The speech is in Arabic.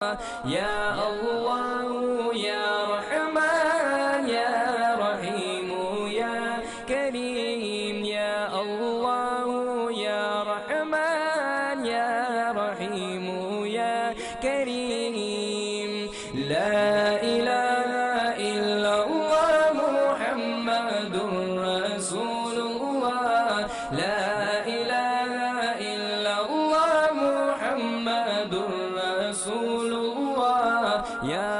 يا الله يا رحمن يا رحيم يا كريم يا الله يا رحمن يا رحيم يا كريم لا إله إلا الله محمد رسول الله لا إله إلا الله محمد رسول الله يا